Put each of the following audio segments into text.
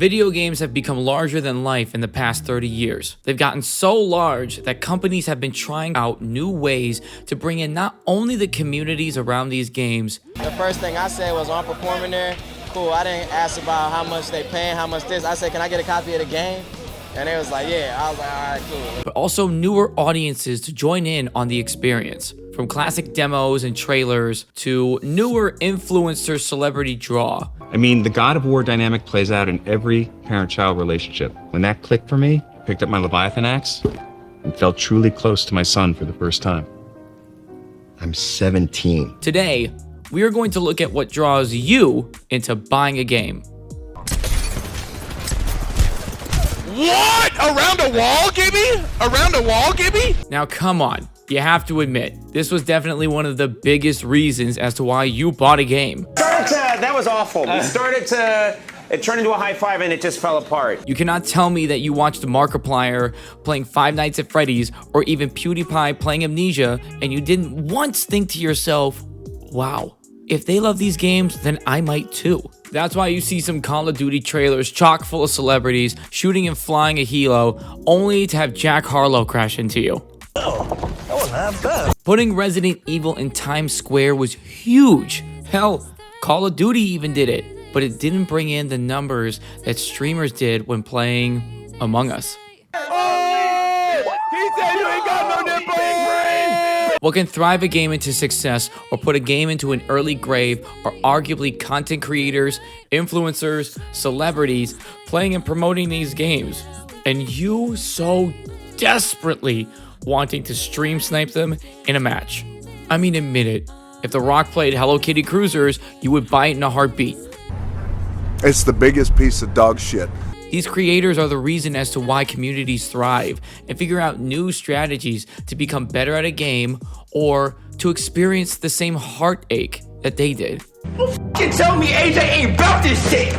Video games have become larger than life in the past 30 years. They've gotten so large that companies have been trying out new ways to bring in not only the communities around these games. The first thing I said was, I'm performing there. Cool, I didn't ask about how much they paying, how much this. I said, can I get a copy of the game? And they was like, yeah. I was like, all right, cool. But also newer audiences to join in on the experience. From classic demos and trailers to newer influencer celebrity draw. I mean, the God of War dynamic plays out in every parent-child relationship. When that clicked for me, I picked up my Leviathan axe and felt truly close to my son for the first time. I'm 17. Today, we are going to look at what draws you into buying a game. What? Around a wall, Gibby? Around a wall, Gibby? Now, come on. You have to admit, this was definitely one of the biggest reasons as to why you bought a game. That was awful. It turned into a high five and it just fell apart. You cannot tell me that you watched Markiplier playing Five Nights at Freddy's or even PewDiePie playing Amnesia and you didn't once think to yourself, wow, if they love these games, then I might too. That's why you see some Call of Duty trailers chock full of celebrities shooting and flying a helo only to have Jack Harlow crash into you. Putting Resident Evil in Times Square was huge. Hell, Call of Duty even did it, but it didn't bring in the numbers that streamers did when playing Among Us. What can thrive a game into success or put a game into an early grave are arguably content creators, influencers, celebrities playing and promoting these games. And you so desperately wanting to stream snipe them in a match. I mean, admit it, if The Rock played Hello Kitty Cruisers, you would buy it in a heartbeat. It's the biggest piece of dog shit. These creators are the reason as to why communities thrive and figure out new strategies to become better at a game or to experience the same heartache that they did. You tell me AJ ain't about this shit!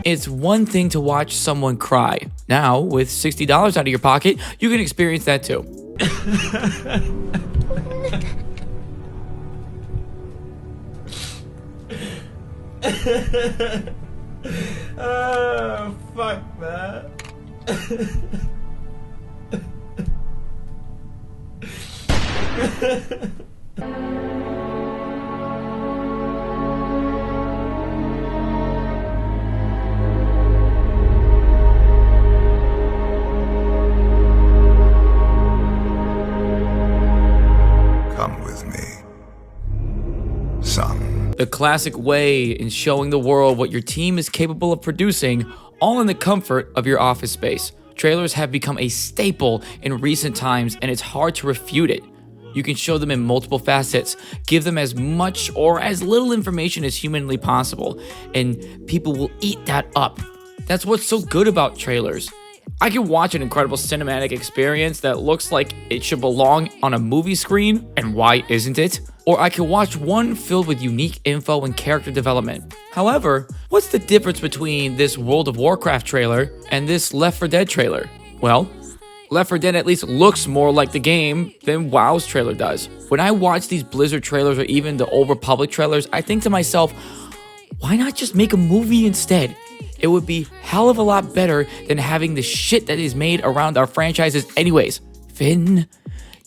It's one thing to watch someone cry. Now, with $60 out of your pocket, you can experience that too. Oh, fuck that. Come with me, son. The classic way in showing the world what your team is capable of producing, all in the comfort of your office space. Trailers have become a staple in recent times, and it's hard to refute it. You can show them in multiple facets, give them as much or as little information as humanly possible, and people will eat that up. That's what's so good about trailers. I can watch an incredible cinematic experience that looks like it should belong on a movie screen, and why isn't it? Or I can watch one filled with unique info and character development. However, what's the difference between this World of Warcraft trailer and this Left 4 Dead trailer? Well, Left 4 Dead at least looks more like the game than WoW's trailer does. When I watch these Blizzard trailers or even the Old Republic trailers, I think to myself, why not just make a movie instead? It would be hell of a lot better than having the shit that is made around our franchises anyways. Finn,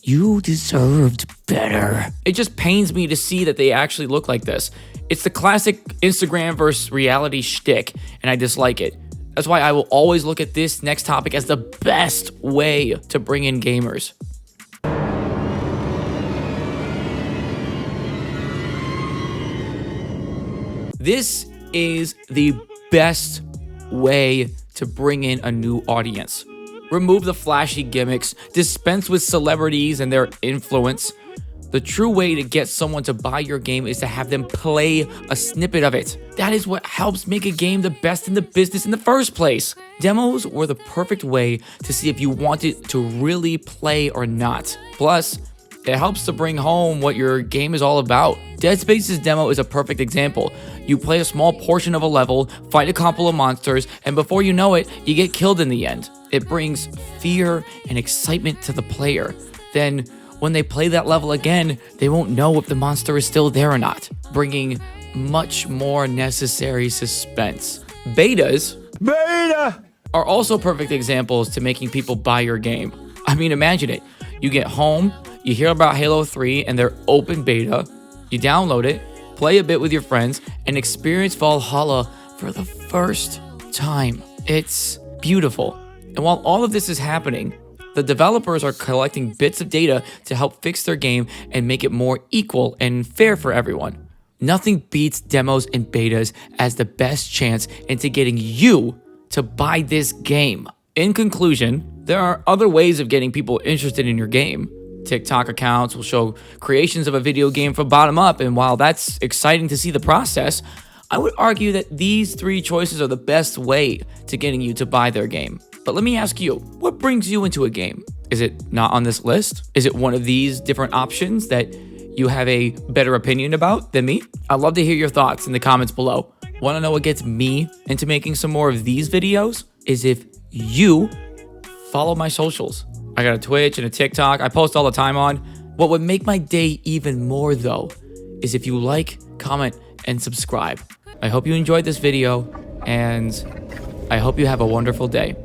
you deserved better. It just pains me to see that they actually look like this. It's the classic Instagram versus reality shtick, and I dislike it. That's why I will always look at this next topic as the best way to bring in gamers. This is the best way to bring in a new audience. Remove the flashy gimmicks, dispense with celebrities and their influence. The true way to get someone to buy your game is to have them play a snippet of it. That is what helps make a game the best in the business in the first place. Demos were the perfect way to see if you wanted to really play or not. Plus, it helps to bring home what your game is all about. Dead Space's demo is a perfect example. You play a small portion of a level, fight a couple of monsters, and before you know it, you get killed in the end. It brings fear and excitement to the player. Then, when they play that level again, they won't know if the monster is still there or not, bringing much more necessary suspense. Betas are also perfect examples to making people buy your game. I mean, imagine it. You get home, you hear about Halo 3 and their open beta, you download it, play a bit with your friends, and experience Valhalla for the first time. It's beautiful. And while all of this is happening, the developers are collecting bits of data to help fix their game and make it more equal and fair for everyone. Nothing beats demos and betas as the best chance into getting you to buy this game. In conclusion, there are other ways of getting people interested in your game. TikTok accounts will show creations of a video game from bottom up, and while that's exciting to see the process, I would argue that these 3 choices are the best way to getting you to buy their game. But let me ask you, what brings you into a game? Is it not on this list? Is it one of these different options that you have a better opinion about than me? I'd love to hear your thoughts in the comments below. Want to know what gets me into making some more of these videos? Is if you follow my socials. I got a Twitch and a TikTok I post all the time on. What would make my day even more though is if you like, comment, and subscribe. I hope you enjoyed this video, and I hope you have a wonderful day.